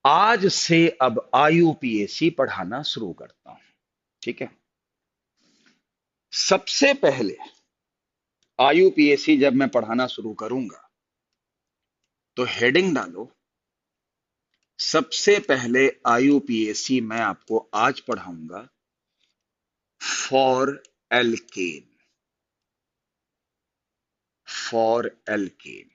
आज से अब आईयूपीएसी पढ़ाना शुरू करता हूं। ठीक है। सबसे पहले आईयूपीएसी जब मैं पढ़ाना शुरू करूंगा तो हेडिंग डालो। सबसे पहले आईयूपीएसी मैं आपको आज पढ़ाऊंगा for alkane. For alkane.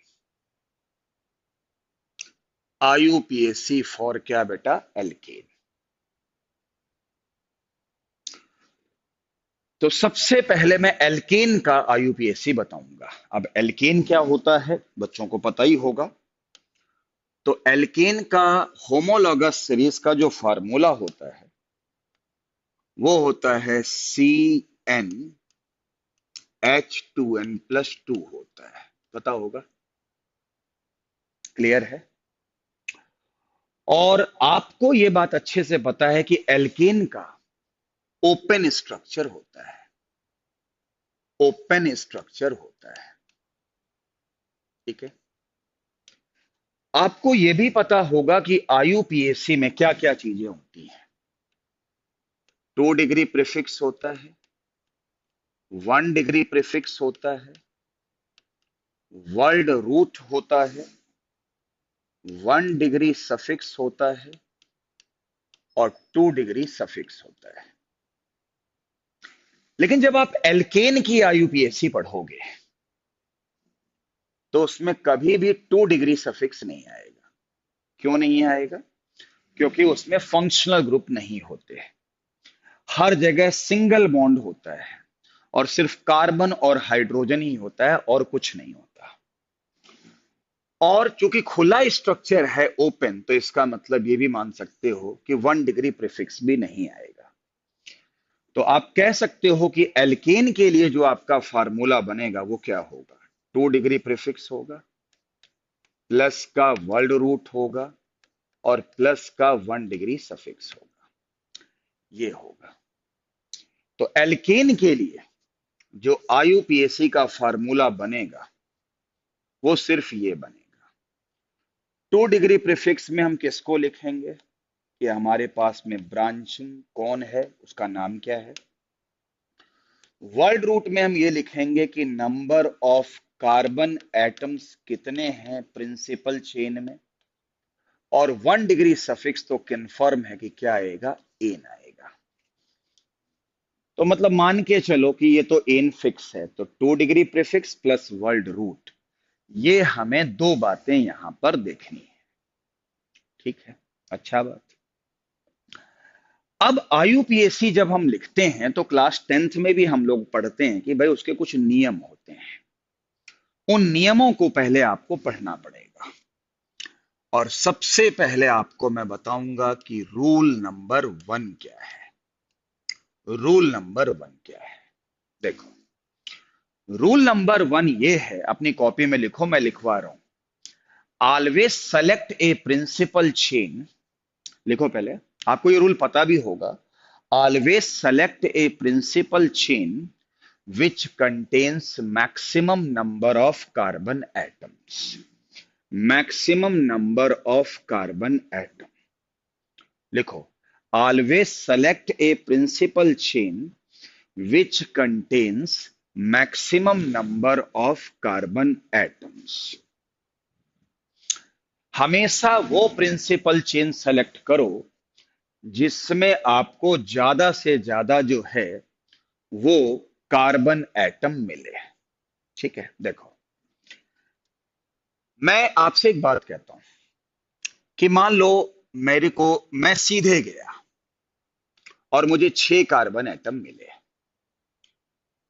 IUPAC for क्या बेटा? एल्केन। तो सबसे पहले मैं एल्केन का आईयूपीएसी बताऊंगा। अब एल्केन क्या होता है बच्चों को पता ही होगा। तो एल्केन का होमोलॉगस सीरीज का जो फार्मूला होता है वो होता है CnH2n+2 होता है। पता होगा। क्लियर है। और आपको ये बात अच्छे से पता है कि एल्केन का ओपन स्ट्रक्चर होता है। ओपन स्ट्रक्चर होता है। ठीक है। आपको यह भी पता होगा कि आईयूपीएसी में क्या क्या चीजें होती हैं। 2 डिग्री प्रीफिक्स होता है। 1 डिग्री प्रीफिक्स होता है। वर्ड रूट होता है। 1 डिग्री सफिक्स होता है। और 2 डिग्री सफिक्स होता है। लेकिन जब आप एल्केन की आईयूपीएसी पढ़ोगे तो उसमें कभी भी 2 डिग्री सफिक्स नहीं आएगा। क्यों नहीं आएगा? क्योंकि उसमें फंक्शनल ग्रुप नहीं होते। हर जगह सिंगल बॉन्ड होता है और सिर्फ कार्बन और हाइड्रोजन ही होता है और कुछ नहीं होता। और चूंकि खुला स्ट्रक्चर है ओपन, तो इसका मतलब ये भी मान सकते हो कि 1 डिग्री प्रीफिक्स भी नहीं आएगा। तो आप कह सकते हो कि एल्केन के लिए जो आपका फार्मूला बनेगा वो क्या होगा? 2 डिग्री प्रीफिक्स होगा, प्लस का वर्ड रूट होगा और प्लस का 1 डिग्री सफिक्स होगा। ये होगा। तो एल्केन के लिए जो आईयूपीएसी का फार्मूला बनेगा वो सिर्फ ये बनेगा। 2 डिग्री प्रीफिक्स में हम किसको लिखेंगे कि हमारे पास में ब्रांचिंग कौन है, उसका नाम क्या है। वर्ड रूट में हम ये लिखेंगे कि नंबर ऑफ कार्बन एटम्स कितने हैं प्रिंसिपल चेन में। और 1 डिग्री सफिक्स तो कंफर्म है कि क्या आएगा? एन आएगा। तो मतलब मान के चलो कि ये तो एन फिक्स है, तो 2 degree prefix plus word root, ये हमें दो बातें यहां पर देखनी है। ठीक है। अच्छा बात। अब आईयूपीएसी जब हम लिखते हैं तो क्लास 10th में भी हम लोग पढ़ते हैं कि भाई उसके कुछ नियम होते हैं। उन नियमों को पहले आपको पढ़ना पड़ेगा। और सबसे पहले आपको मैं बताऊंगा कि रूल नंबर 1 क्या है। रूल नंबर 1 क्या है? देखो, रूल नंबर 1 ये है, अपनी कॉपी में लिखो, मैं लिखवा रहा हूं। Always select a principal chain. लिखो पहले। आपको ये रूल पता भी होगा। Always select a principal chain which contains maximum number of carbon atoms. Maximum number of carbon atom. लिखो, always select a principal chain which contains maximum number of carbon atoms. हमेशा वो प्रिंसिपल चेन सेलेक्ट करो जिसमें आपको ज्यादा से ज्यादा जो है वो कार्बन एटम मिले। ठीक है। देखो, मैं आपसे एक बात कहता हूं कि मान लो मेरे को, मैं सीधे गया और मुझे 6 कार्बन एटम मिले।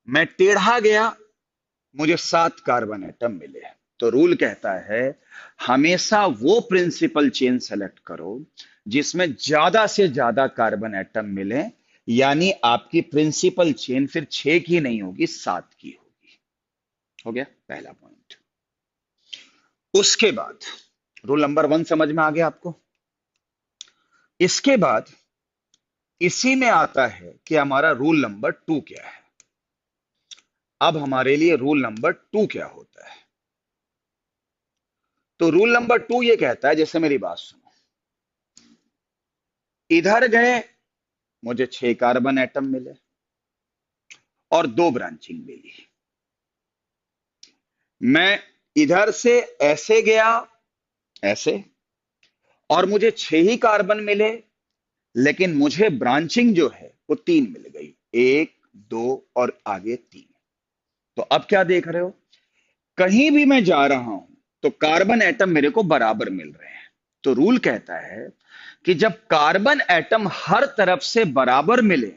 मैं टेढ़ा गया, मुझे 7 कार्बन एटम मिले। तो रूल कहता है हमेशा वो प्रिंसिपल चेन सेलेक्ट करो जिसमें ज्यादा से ज्यादा कार्बन एटम मिले। यानी आपकी प्रिंसिपल चेन फिर 6 की नहीं होगी, 7 की होगी। हो गया पहला पॉइंट। उसके बाद रूल नंबर 1 समझ में आ गया आपको। इसके बाद इसी में आता है कि हमारा रूल नंबर 2 क्या है। अब हमारे लिए रूल नंबर 2 क्या होता है? तो रूल नंबर 2 ये कहता है, जैसे मेरी बात सुनो, इधर गए, मुझे 6 कार्बन एटम मिले और 2 ब्रांचिंग मिली। मैं इधर से ऐसे गया, ऐसे, और मुझे 6 ही कार्बन मिले, लेकिन मुझे ब्रांचिंग जो है वो 3 मिल गई, 1 2 और आगे 3। तो अब क्या देख रहे हो, कहीं भी मैं जा रहा हूं तो कार्बन एटम मेरे को बराबर मिल रहे हैं। तो रूल कहता है कि जब कार्बन एटम हर तरफ से बराबर मिले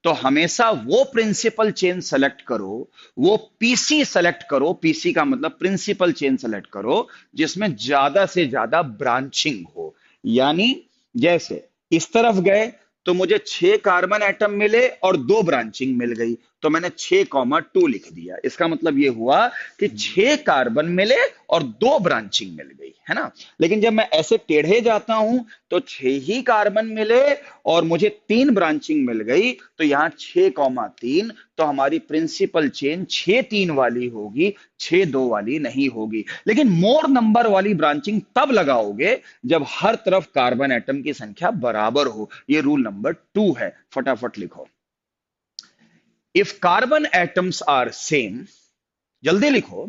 तो हमेशा वो प्रिंसिपल चेन सेलेक्ट करो, वो पीसी सेलेक्ट करो, पीसी का मतलब प्रिंसिपल चेन सेलेक्ट करो, जिसमें ज्यादा से ज्यादा ब्रांचिंग हो। यानी जैसे इस तरफ गए तो मुझे 6 कार्बन एटम मिले और 2 ब्रांचिंग मिल गई, तो मैंने 6,2 लिख दिया। इसका मतलब ये हुआ कि 6 कार्बन मिले और 2 ब्रांचिंग मिल गई, है ना। लेकिन जब मैं ऐसे टेढ़े जाता हूं तो 6 ही कार्बन मिले और मुझे 3 ब्रांचिंग मिल गई, तो यहां 6,3, तो हमारी प्रिंसिपल चेन 6,3 वाली होगी, 6,2 वाली नहीं होगी। लेकिन मोर नंबर वाली ब्रांचिंग तब लगाओगे जब हर तरफ कार्बन एटम की संख्या बराबर हो। ये रूल नंबर 2 है, फटाफट लिखो। If carbon atoms are same, जल्दी लिखो।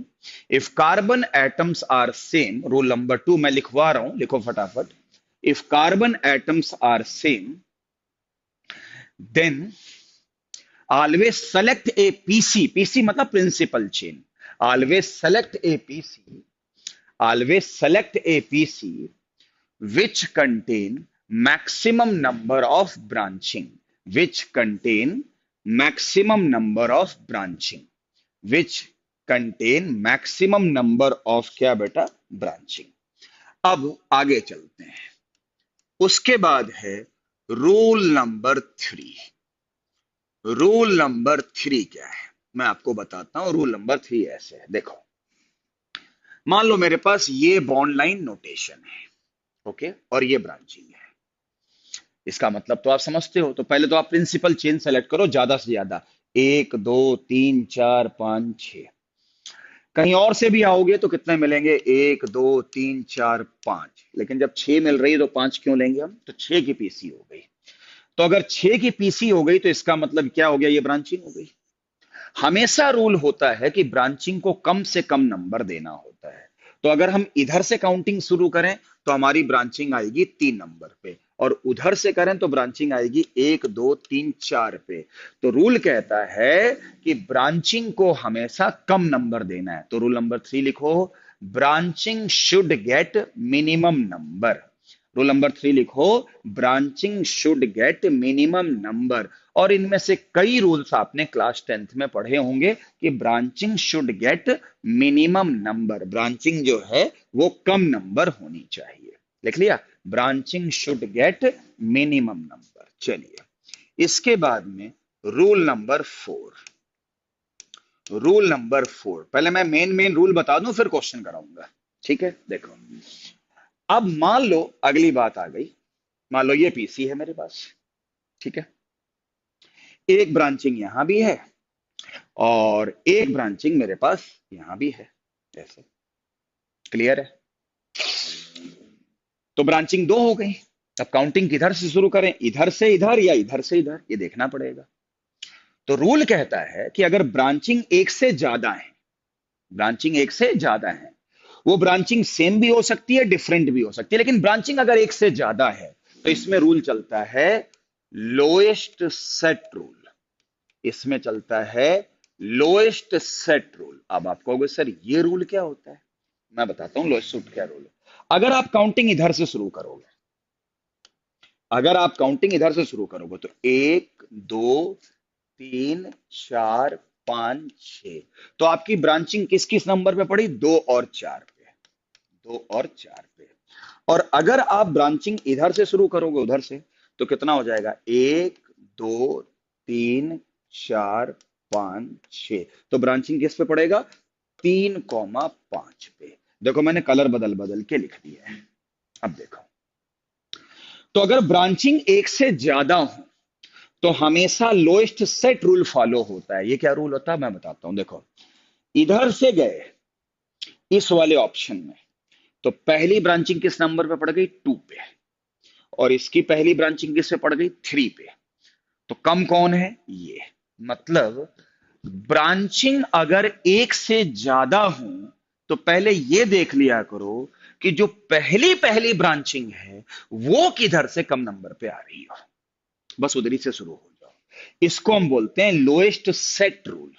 If carbon atoms are same, rule number 2 मैं लिखवा रहा हूं, लिखो फटाफट। If carbon atoms are same, then always select a PC. PC मतलब principal chain. Always select a PC. Always select a PC which contain maximum number of branching. Which contain maximum number of branching. Which contain maximum number of क्या बेटा, branching. अब आगे चलते हैं। उसके बाद है रूल नंबर 3। रूल नंबर 3 क्या है, मैं आपको बताता हूं। रूल नंबर 3 ऐसे है, देखो। मान लो मेरे पास ये बॉन्ड लाइन नोटेशन है, ओके, और ये ब्रांचिंग है। इसका मतलब तो आप समझते हो। तो पहले तो आप प्रिंसिपल चेन सेलेक्ट करो, ज्यादा से ज्यादा, 1 2 3 4 5 6। कहीं और से भी आओगे तो कितने मिलेंगे, 1 2 3 4 5। लेकिन जब 6 मिल रही है तो 5 क्यों लेंगे हम, तो 6 की पीसी हो गई। तो अगर 6 की पीसी हो गई तो इसका मतलब क्या हो गया, ये ब्रांचिंग हो गई। हमेशा रूल होता है कि ब्रांचिंग को कम से कम नंबर देना होता है। तो अगर हम इधर से काउंटिंग शुरू करें तो हमारी ब्रांचिंग आएगी 3 नंबर पे, और उधर से करें तो ब्रांचिंग आएगी 1 2 3 4 पे। तो रूल कहता है कि ब्रांचिंग को हमेशा कम नंबर देना है। तो रूल नंबर 3 लिखो, branching should get minimum number. Rule number 3 लिखो, branching should get minimum number. और इनमें से कई रूल्स आपने क्लास 10th में पढ़े होंगे कि branching should get minimum number, branching जो है वो कम नंबर होनी चाहिए। लिख लिया, branching should get minimum number. चलिए, इसके बाद में रूल नंबर 4। रूल नंबर 4, पहले मैं मेन मेन रूल बता दूं फिर क्वेश्चन कराऊंगा, ठीक है। देखो, अब मान लो अगली बात आ गई। मान लो ये पीसी है मेरे पास, ठीक है। एक ब्रांचिंग यहां भी है और एक ब्रांचिंग मेरे पास यहां भी है, ऐसे। क्लियर है। तो ब्रांचिंग 2 हो गई। अब काउंटिंग किधर से शुरू करें, इधर से इधर या इधर से इधर, ये देखना पड़ेगा। तो रूल कहता है कि अगर ब्रांचिंग एक से ज्यादा है, ब्रांचिंग एक से ज्यादा है, वो ब्रांचिंग सेम भी हो सकती है, डिफरेंट भी हो सकती है, लेकिन ब्रांचिंग अगर एक से ज्यादा है तो इसमें रूल चलता है लोएस्ट सेट रूल। इसमें चलता है लोएस्ट सेट रूल। अब आप कहोगे सर ये रूल क्या होता है, मैं बताता हूं लोएस्ट सेट क्या रूल है। अगर आप काउंटिंग इधर से शुरू करोगे, अगर आप काउंटिंग इधर से शुरू करोगे तो 1 2 3 4 5 6, तो आपकी ब्रांचिंग किस किस नंबर पे पड़ी, 2 और 4 पे, 2 और 4 पे। और अगर आप ब्रांचिंग इधर से शुरू करोगे उधर से, तो कितना हो जाएगा, 1 2 3 4 5 6। तो ब्रांचिंग किस पे पड़ेगा, 3,5 पे। देखो मैंने कलर बदल बदल के लिख दिया है। अब देखो, तो अगर ब्रांचिंग एक से ज्यादा हो तो हमेशा लोएस्ट सेट रूल फॉलो होता है। ये क्या रूल होता है मैं बताता हूं। देखो, इधर से गए इस वाले ऑप्शन में, तो पहली ब्रांचिंग किस नंबर पे पड़ गई, 2 पे। और इसकी पहली ब्रांचिंग किससे पड़ गई? 3 पे। तो कम कौन है? ये। मतलब ब्रांचिंग अगर एक से ज्यादा हो तो पहले ये देख लिया करो कि जो पहली पहली ब्रांचिंग है वो किधर से कम नंबर पे आ रही हो, बस उधरी से शुरू हो जाओ। इसको हम बोलते हैं lowest set rule.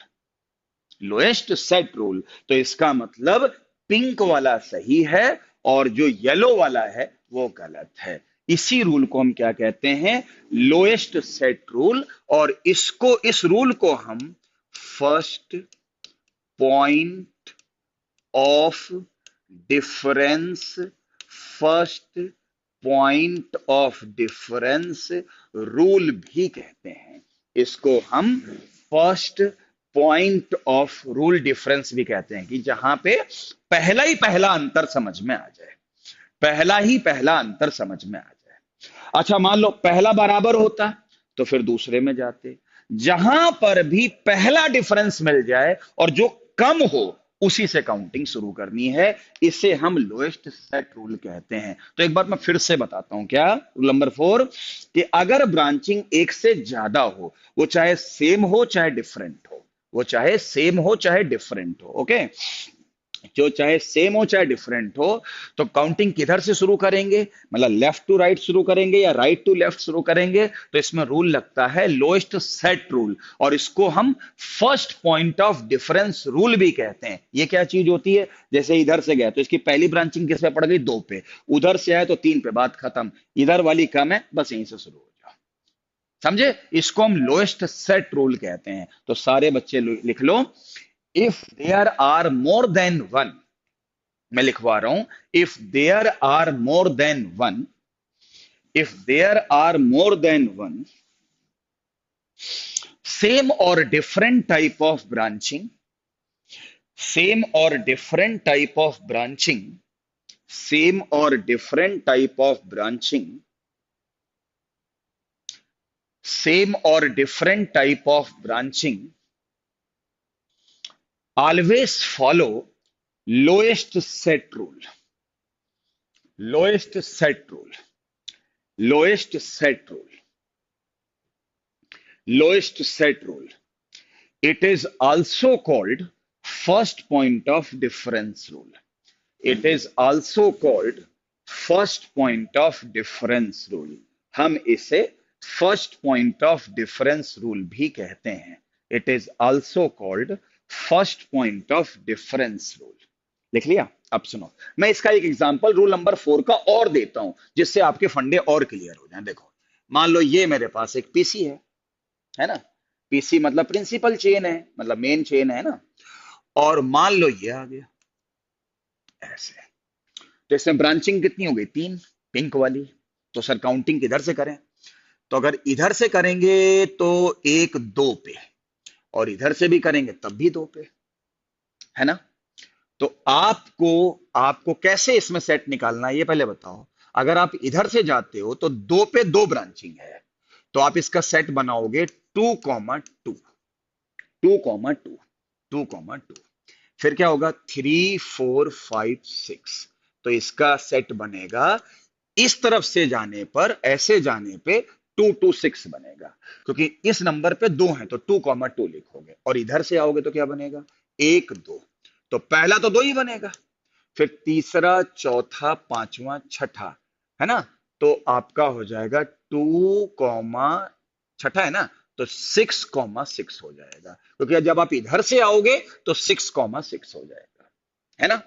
Lowest set rule. तो इसका मतलब पिंक वाला सही है और जो येलो वाला है वो गलत है। इसी रूल को हम क्या कहते हैं? Lowest set rule. और इस रूल को हम first point of difference first point of difference rule भी कहते हैं। इसको हम first point of rule difference भी कहते हैं, कि जहां पे पहला ही पहला अंतर समझ में आ जाए। पहला ही पहला अंतर समझ में आ जाए। अच्छा, मान लो पहला बराबर होता तो फिर दूसरे में जाते। जहां पर भी पहला डिफरेंस मिल जाए और जो कम हो उसी से काउंटिंग शुरू करनी है। इसे हम लोएस्ट सेट रूल कहते हैं। तो एक बार मैं फिर से बताता हूं, क्या रूल नंबर 4, कि अगर ब्रांचिंग एक से ज्यादा हो, वो चाहे सेम हो चाहे डिफरेंट हो, वो चाहे सेम हो चाहे डिफरेंट हो, ओके, जो चाहे सेम हो चाहे डिफरेंट हो, तो काउंटिंग किधर से शुरू करेंगे? मतलब लेफ्ट टू राइट शुरू करेंगे या राइट टू लेफ्ट शुरू करेंगे? तो इसमें रूल लगता है लोएस्ट सेट रूल, और इसको हम first point of difference rule भी कहते हैं। ये क्या चीज होती है? जैसे इधर से गए तो इसकी पहली ब्रांचिंग किस पे पड़ गई? 2 पे। उधर से आए तो 3 पे, बात खत्म। इधर वाली कम है, बस यहीं से शुरू हो जाओ। समझे? इसको हम लोएस्ट सेट रूल कहते हैं। तो सारे बच्चे लिख लो, if there are more than one, मैं लिखवा रहा हूं, if there are more than one, if there are more than one same और different type of branching, same और different type of branching, same और different type of branching, same और different type of branching always follow lowest set rule, lowest set rule, lowest set rule, lowest set rule. It is also called first point of difference rule. It is also called first point of difference rule. हम इसे first point of difference rule भी कहते हैं। It is also called first point of difference rule. लिख लिया? अब सुनो, मैं इसका एक एग्जांपल रूल नंबर 4 का और देता हूं, जिससे आपके फंडे और क्लियर हो जाएं। देखो, मान लो ये मेरे पास एक पीसी है ना? पीसी मतलब प्रिंसिपल चेन है, मतलब मेन चेन है ना? और मान लो ये आ गया ऐसे। तो इसमें ब्रांचिंग कितनी हो गई? 3, पिंक वाली। तो सर काउंटिंग किधर से करें? तो अगर इधर से करेंगे तो 1 2 पे, और इधर से भी करेंगे तब भी 2 पे, है ना? तो आपको आपको कैसे इसमें सेट निकालना है ये पहले बताओ। अगर आप इधर से जाते हो तो 2 पे 2 ब्रांचिंग है, तो आप इसका सेट बनाओगे 2,2, 2,2, 2,2। फिर क्या होगा? 3 4 5 6। तो इसका सेट बनेगा इस तरफ से जाने पर, ऐसे जाने पे 2 2 6 बनेगा, क्योंकि इस नंबर पे 2 है तो 2,2 लिखोगे। और इधर से आओगे तो क्या बनेगा? 1 2। तो पहला तो 2 ही बनेगा, फिर तीसरा, चौथा, पांचवा, छठा, है ना? तो आपका हो जाएगा 2 कॉमा, छठा है ना, तो 6,6 हो जाएगा, क्योंकि जब आप इधर से आओगे तो 6,6 हो जाएगा, है ना?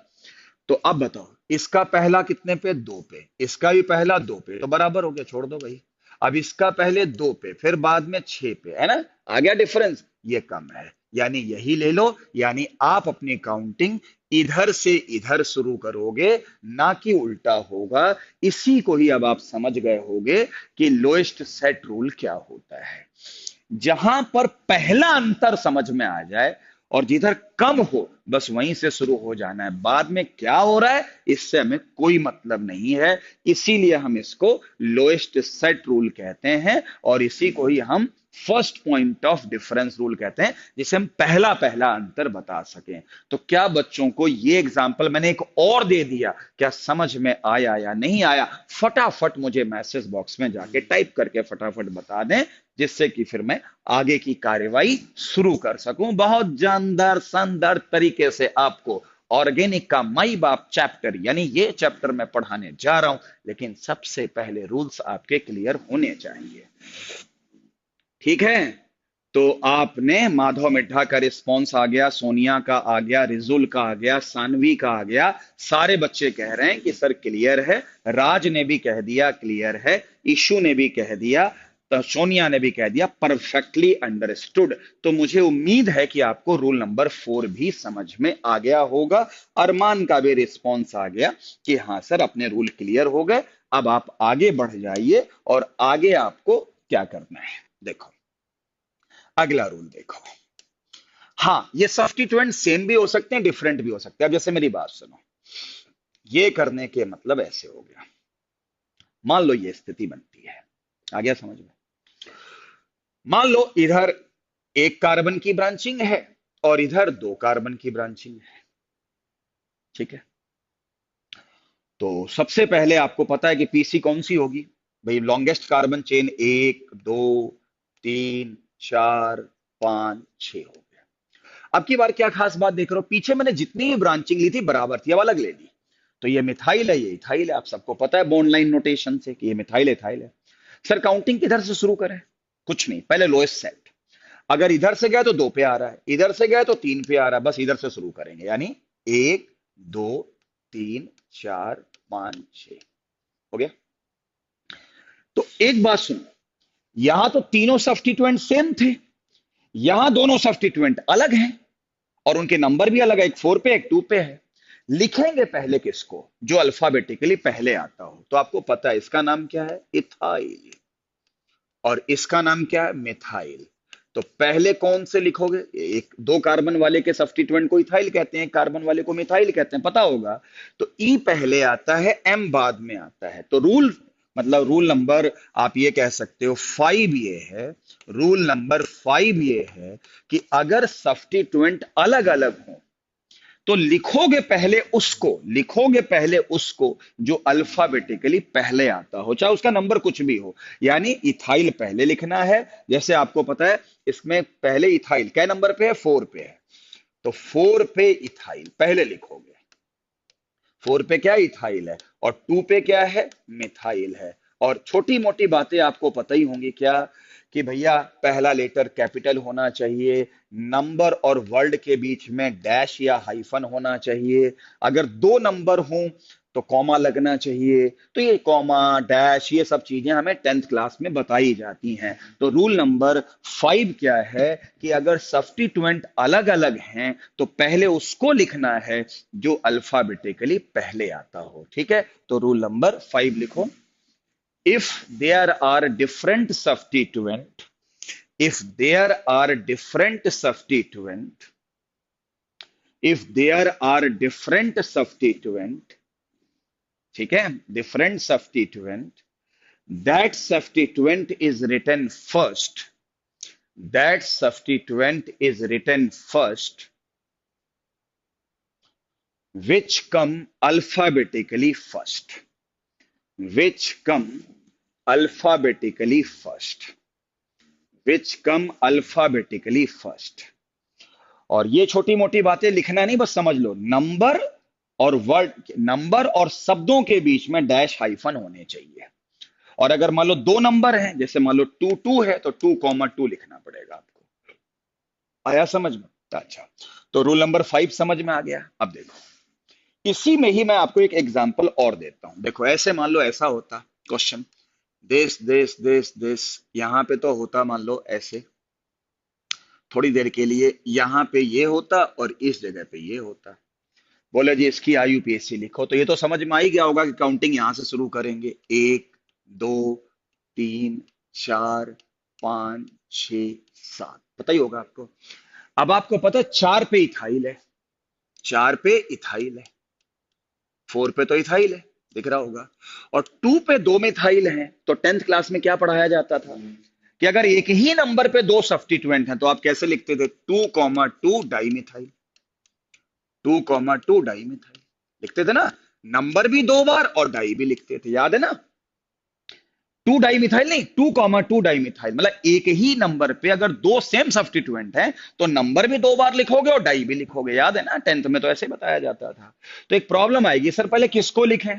तो अब बताओ, इसका पहला कितने पे? 2 पे। इसका भी पहला 2 पे, तो बराबर हो गया, छोड़ दो भाई। अब इसका पहले 2 पे, फिर बाद में 6 पे, है ना? आ गया डिफरेंस, ये कम है, यानी यही ले लो। यानी आप अपनी काउंटिंग इधर से इधर शुरू करोगे, ना कि उल्टा होगा। इसी को ही अब आप समझ गए होंगे कि लोएस्ट सेट रूल क्या होता है। जहां पर पहला अंतर समझ में आ जाए और जिधर कम हो बस वहीं से शुरू हो जाना है। बाद में क्या हो रहा है इससे हमें कोई मतलब नहीं है। इसीलिए हम इसको लोएस्ट सेट रूल कहते हैं और इसी को ही हम first point of difference rule कहते हैं, जिसे हम पहला पहला अंतर बता सकें। तो क्या बच्चों को ये एग्जाम्पल मैंने एक और दे दिया, क्या समझ में आया या नहीं आया? फटाफट मुझे मैसेज बॉक्स में जाके टाइप करके फटाफट बता दें, जिससे कि फिर मैं आगे की कार्यवाही शुरू कर सकूं बहुत जानदार शानदार तरीके से। आपको ऑर्गेनिक का माई बाप चैप्टर यानी ये चैप्टर मैं पढ़ाने जा रहा हूं, लेकिन सबसे पहले रूल्स आपके क्लियर होने चाहिए। ठीक है, तो आपने माधव मिठा का रिस्पॉन्स आ गया, सोनिया का आ गया, रिजुल का आ गया, सानवी का आ गया। सारे बच्चे कह रहे हैं कि सर क्लियर है। राज ने भी कह दिया क्लियर है, ईशु ने भी कह दिया, तो सोनिया ने भी कह दिया परफेक्टली अंडरस्टूड। तो मुझे उम्मीद है कि आपको रूल नंबर 4 भी समझ में आ गया होगा। अरमान का भी रिस्पॉन्स आ गया कि हाँ सर अपने रूल क्लियर हो गए। अब आप आगे बढ़ जाइए और आगे आपको क्या करना है देखो। अगला रूल देखो। हाँ, ये सब्स्टिट्यूएंट सेम भी हो सकते हैं, डिफरेंट भी हो सकते हैं। अब जैसे मेरी बात सुनो, ये करने के मतलब ऐसे हो गया। मान लो ये स्थिति बनती है, आ गया समझ में? मान लो इधर एक कार्बन की ब्रांचिंग है और इधर दो कार्बन की ब्रांचिंग है। ठीक है, तो सबसे पहले आपको पता है कि पीसी कौन सी होगी भाई? लॉन्गेस्ट कार्बन चेन 1 2 3 4 5 6 हो गया। अब की बार क्या खास बात देख रहे हो, पीछे मैंने जितनी भी ब्रांचिंग ली थी बराबर थी, अब अलग ले ली। तो ये मिथाइल है, ये इथाइल है। आप सबको पता है बॉन्ड लाइन नोटेशन से कि ये मिथाइल इथाइल है। सर काउंटिंग किधर से शुरू करें? कुछ नहीं, पहले लोएस्ट सेट। अगर इधर से गए तो 2 पे आ रहा है, इधर से गए तो 3 पे आ रहा है, बस इधर से शुरू करेंगे। यानी 1 2 3 4 5 6 हो गया। तो एक बात सुनो, यहां तो तीनों सब्स्टिट्यूएंट सेम थे, यहां दोनों सब्स्टिट्यूएंट अलग हैं और उनके नंबर भी अलग है, एक 4 पे एक 2 पे है। लिखेंगे पहले किसको? जो अल्फाबेटिकली पहले आता हो। तो आपको पता है इसका नाम क्या है? इथाइल। और इसका नाम क्या है? मिथाइल। तो पहले कौन से लिखोगे? एक दो कार्बन वाले के सब्स्टिट्यूएंट को इथाइल कहते हैं, कार्बन वाले को मिथाइल कहते हैं, पता होगा। तो ई पहले आता है, एम बाद में आता है। तो रूल मतलब रूल नंबर आप ये कह सकते हो 5 ये है, रूल नंबर 5 ये है कि अगर सब्स्टिट्यूएंट अलग अलग हो तो लिखोगे पहले उसको जो अल्फाबेटिकली पहले आता हो, चाहे उसका नंबर कुछ भी हो। यानी इथाइल पहले लिखना है। जैसे आपको पता है इसमें पहले इथाइल क्या नंबर पे है? 4 पे है। तो 4 पे इथाइल पहले लिखोगे। 4 पे क्या इथाइल है और 2 पे क्या है? मिथाइल है। और छोटी मोटी बातें आपको पता ही होंगी क्या, कि भैया पहला लेटर कैपिटल होना चाहिए, नंबर और वर्ड के बीच में डैश या हाइफन होना चाहिए, अगर दो नंबर हों तो कॉमा लगना चाहिए। तो ये कॉमा डैश ये सब चीजें हमें 10th क्लास में बताई जाती हैं। तो रूल नंबर 5 क्या है कि अगर सब्स्टिट्यूएंट अलग अलग हैं तो पहले उसको लिखना है जो अल्फाबेटिकली पहले आता हो। ठीक है, तो रूल नंबर 5 लिखो। if there are different substituent if there are different substituent if there are different substituent, ठीक है, different substituent, that substituent is written first, that substituent is written first, which come alphabetically first, which come alphabetically first, which come alphabetically first। और ये छोटी मोटी बातें लिखना नहीं, बस समझ लो, नंबर और वर्ड, नंबर और शब्दों के बीच में डैश हाइफन होने चाहिए। और अगर मान लो दो नंबर हैं, जैसे मान लो 2 2 है तो 2 2 लिखना पड़ेगा आपको। आया समझ में? अच्छा, तो रूल नंबर 5 समझ में आ गया। अब देखो, इसी में ही मैं आपको एक एग्जांपल और देता हूं। देखो ऐसे मान लो ऐसा होता क्वेश्चन, दिस यहां पे तो होता मान लो ऐसे, थोड़ी देर के लिए यहां पे ये होता और इस जगह पे ये होता। बोले जी इसकी आईयूपीएसी लिखो, तो ये तो समझ में आ ही गया होगा कि काउंटिंग यहां से शुरू करेंगे, 1 2 3 4 5 6 7, पता ही होगा आपको। अब आपको पता है 4 पे इथाइल है, 4 पे इथाइल है, 4 पे तो इथाइल है, दिख रहा होगा, और 2 पे 2 मिथाइल हैं। तो 10th क्लास में क्या पढ़ाया जाता था कि अगर एक ही नंबर पे दो सब्स्टिट्यूएंट हैं तो आप कैसे लिखते थे, 2,2 डाई मिथाइल, 2,2 डाई मिथाइल लिखते थे ना। नंबर भी दो बार और डाई भी लिखते थे, याद है ना। 2 डाई मिथाइल नहीं, 2,2 डाई मिथाइल, मतलब एक ही नंबर पे अगर दो सेम सब्स्टिट्यूएंट हैं तो नंबर भी दो बार लिखोगे और डाई भी लिखोगे, याद है ना, 10th में तो ऐसे बताया जाता था। तो एक प्रॉब्लम आएगी, सर पहले किसको लिखें,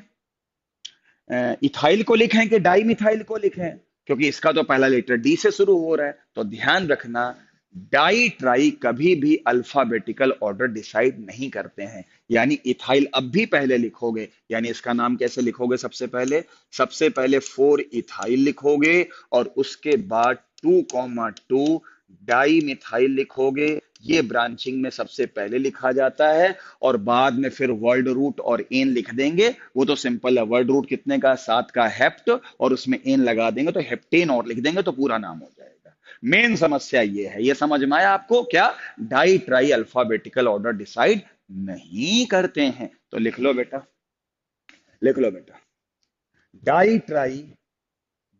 इथाइल को लिखें कि डाई मिथाइल को लिखें, क्योंकि इसका तो पहला लेटर डी से शुरू हो रहा है। तो ध्यान रखना, डाई ट्राई कभी भी अल्फाबेटिकल ऑर्डर डिसाइड नहीं करते हैं। यानी इथाइल अब भी पहले लिखोगे, यानी इसका नाम कैसे लिखोगे, सबसे पहले 4 इथाइल लिखोगे और उसके बाद 2,2 डाई मिथाइल लिखोगे। ये ब्रांचिंग में सबसे पहले लिखा जाता है, और बाद में फिर वर्ड रूट और एन लिख देंगे। वो तो सिंपल है, वर्ड रूट कितने का, 7 का, हेप्ट, और उसमें एन लगा देंगे तो हेप्टेन और लिख देंगे तो पूरा नाम हो जाएगा। मेन समस्या ये है, ये समझ में आया आपको क्या, di tri alphabetical order decide नहीं करते हैं। तो लिख लो बेटा, लिख लो बेटा, di tri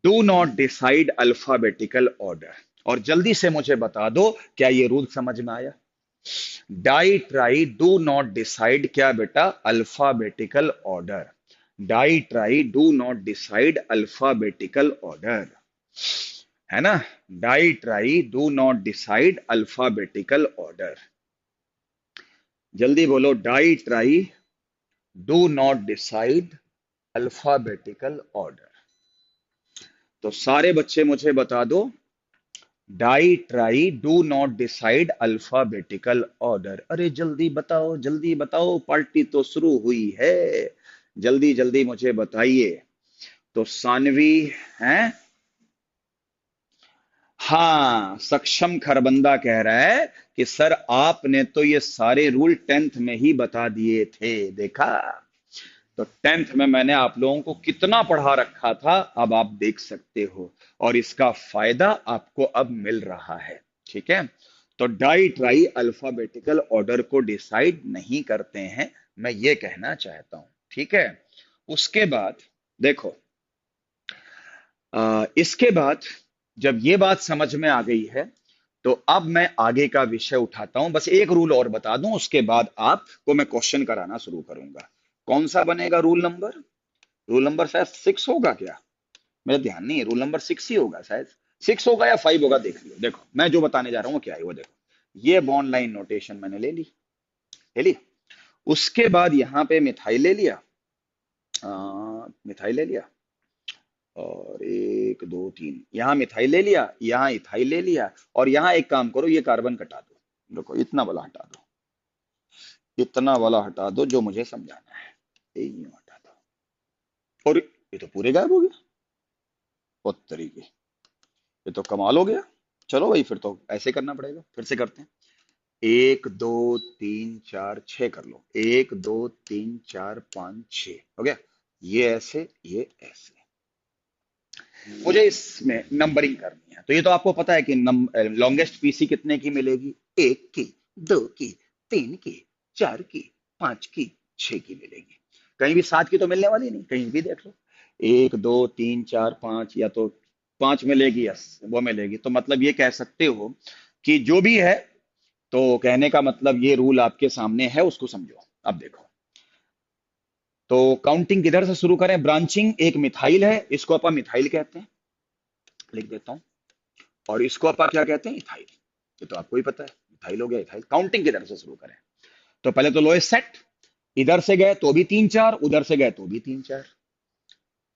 do not decide alphabetical order. और जल्दी से मुझे बता दो, क्या ये रूल समझ में आया, di tri do not decide क्या बेटा, alphabetical order, di tri do not decide alphabetical order, है ना, di tri do not decide alphabetical order. जल्दी बोलो, di tri do not decide alphabetical order. तो सारे बच्चे मुझे बता दो, di tri do not decide alphabetical order. अरे जल्दी बताओ, पार्टी तो शुरू हुई है, जल्दी जल्दी मुझे बताइए। तो सानवी है, हाँ, सक्षम खरबंदा कह रहा है कि सर आपने तो ये सारे रूल 10th में ही बता दिए थे, देखा। तो 10th में मैंने आप लोगों को कितना पढ़ा रखा था, अब आप देख सकते हो, और इसका फायदा आपको अब मिल रहा है, ठीक है। तो डाई ट्राई अल्फाबेटिकल ऑर्डर को डिसाइड नहीं करते हैं, मैं ये कहना चाहता हूं, ठीक है। उसके बाद देखो, इसके बाद जब ये बात समझ में आ गई है, तो अब मैं आगे का विषय उठाता हूं। बस एक रूल और बता दूं, उसके बाद आपको मैं क्वेश्चन कराना शुरू करूंगा। कौन सा बनेगा रूल नंबर, रूल नंबर शायद 6 होगा क्या, मेरा ध्यान नहीं है, रूल नंबर 6 ही होगा शायद, 6 होगा या 5 होगा, देख लियो। देखो मैं जो बताने जा रहा हूँ क्या है वो देखो, ये बॉन्ड लाइन नोटेशन मैंने ले ली। उसके बाद यहाँ पे मिथाइल ले लिया, मिथाइल ले लिया, और 1 2 3 यहाँ मिथाइल ले लिया, यहाँ इथाइल ले लिया, और यहाँ एक काम करो, ये कार्बन कटा दो, देखो इतना वाला हटा दो, इतना वाला हटा दो जो मुझे समझाना है, ये यूं हटा दो, और ये तो पूरे गायब हो गया, बहुत तरीके, ये तो कमाल हो गया। चलो भाई, फिर तो ऐसे करना पड़ेगा, फिर से करते हैं। 1 2 3 4 6 कर लो, 1 2 3 4 5 6 हो गया। ये ऐसे, ये ऐसे, मुझे इसमें नंबरिंग करनी है। तो ये तो आपको पता है कि लॉन्गेस्ट पीसी कितने की मिलेगी, 1 की, 2 की, 3 की, 4 की, 5 की, 6 की मिलेगी। कहीं भी 7 की तो मिलने वाली नहीं, कहीं भी देख लो, 1 2 3 4 5, या तो 5 मिलेगी या वो मिलेगी। तो मतलब ये कह सकते हो कि जो भी है, तो कहने का मतलब ये रूल आपके सामने है, उसको समझो। अब देखो, तो काउंटिंग किधर से शुरू करें, ब्रांचिंग, एक मिथाइल है, इसको अपन मिथाइल कहते हैं, लिख देता हूं, और इसको अपन क्या कहते हैं, इथाइल। ये तो आपको ही पता है, मिथाइल हो गया, इथाइल। काउंटिंग किधर से शुरू करें, तो पहले तो लोएस्ट सेट, इधर से गए तो भी 3 4, उधर से गए तो भी 3 4।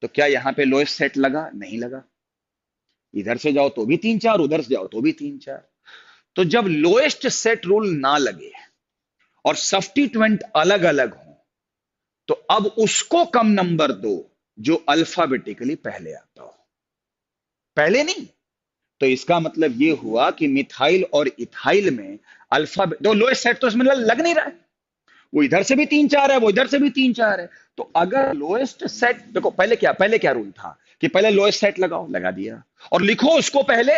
तो क्या यहाँ पे लोएस्ट सेट लगा, नहीं लगा, इधर से जाओ तो भी 3 4, उधर से जाओ तो भी 3 4। तो जब लोएस्ट सेट रूल ना लगे और सब्स्टिट्यूएंट अलग अलग हो, तो अब उसको कम नंबर दो जो अल्फाबेटिकली पहले आता हो, पहले नहीं। तो इसका मतलब ये हुआ कि मिथाइल और इथाइल में अल्फाबेट, तो लोएस्ट सेट तो इसमें लग नहीं रहा है, वो इधर से भी 3 4 है, वो इधर से भी 3 4 है। तो अगर लोएस्ट सेट, देखो पहले क्या रूल था कि पहले लोएस्ट सेट लगाओ, लगा दिया, और लिखो उसको पहले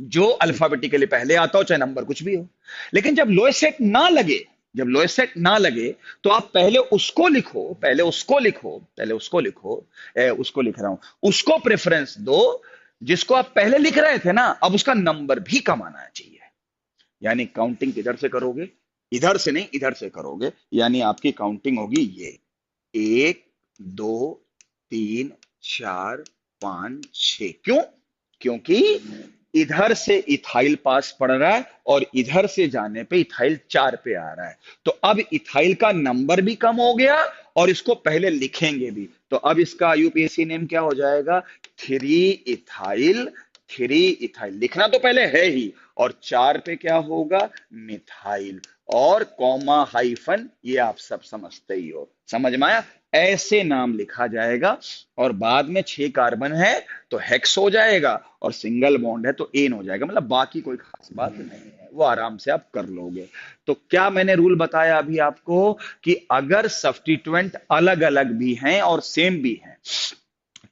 जो अल्फाबेटिकली पहले आता हो, चाहे नंबर कुछ भी हो। लेकिन जब लोएस्ट सेट ना लगे, जब लोएस्ट सेट ना लगे तो आप पहले उसको लिखो, पहले उसको लिखो, पहले उसको लिखो, उसको लिख रहा हूं, उसको प्रेफरेंस दो जिसको आप पहले लिख रहे थे ना, अब उसका नंबर भी कम आना चाहिए। यानी काउंटिंग किधर से करोगे? इधर से नहीं, इधर से करोगे। यानी आपकी काउंटिंग होगी ये, 1 2 3 4 5 6। क्यों? क्योंकि इधर से इथाइल पास पड़ रहा है और इधर से जाने पे इथाइल 4 पे आ रहा है। तो अब इथाइल का नंबर भी कम हो गया और इसको पहले लिखेंगे भी। तो अब इसका आईयूपीएसी नेम क्या हो जाएगा? 3 इथाइल। 3 इथाइल लिखना तो पहले है ही, और 4 पे क्या होगा? मिथाइल। और कॉमा हाइफन, ये आप सब समझते ही हो, समझ में आया? ऐसे नाम लिखा जाएगा। और बाद में 6 कार्बन है तो हेक्स हो जाएगा, और सिंगल बॉन्ड है तो एन हो जाएगा। मतलब बाकी कोई खास बात नहीं है, वो आराम से आप कर लोगे। तो क्या मैंने रूल बताया अभी आपको, कि अगर सब्स्टिट्यूएंट अलग अलग भी हैं और सेम भी हैं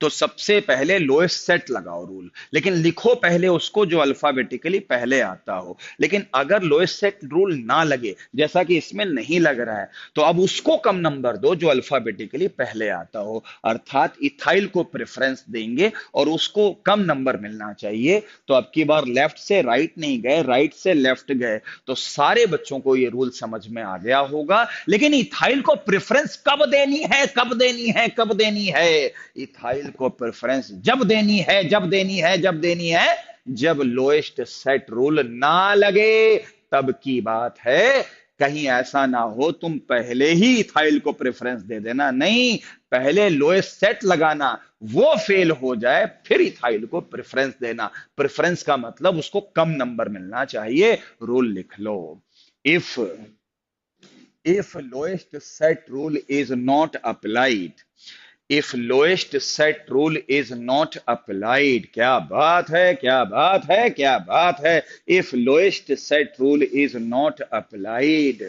तो सबसे पहले लोएस्ट सेट लगाओ रूल, लेकिन लिखो पहले उसको जो अल्फाबेटिकली पहले आता हो। लेकिन अगर लोएस्ट सेट रूल ना लगे, जैसा कि इसमें नहीं लग रहा है, तो अब उसको कम नंबर दो जो अल्फाबेटिकली पहले आता हो। अर्थात इथाइल को प्रेफरेंस देंगे और उसको कम नंबर मिलना चाहिए। तो अब की बार लेफ्ट से राइट नहीं गए, राइट से लेफ्ट गए। तो सारे बच्चों को ये रूल समझ में आ गया होगा। लेकिन इथाइल को प्रेफरेंस कब देनी है, कब देनी है, कब देनी है? इथाइल को प्रेफरेंस जब देनी है, जब देनी है, जब देनी है, जब लोएस्ट सेट रूल ना लगे, तब की बात है। कहीं ऐसा ना हो तुम पहले ही इथाइल को प्रेफरेंस दे देना, नहीं, पहले लोएस्ट सेट लगाना, वो फेल हो जाए फिर इथाइल को प्रेफरेंस देना। प्रेफरेंस का मतलब उसको कम नंबर मिलना चाहिए। रूल लिख लो, if lowest set rule is not applied, if lowest set rule is not applied, क्या बात है, क्या बात है, क्या बात है? If lowest set rule is not applied,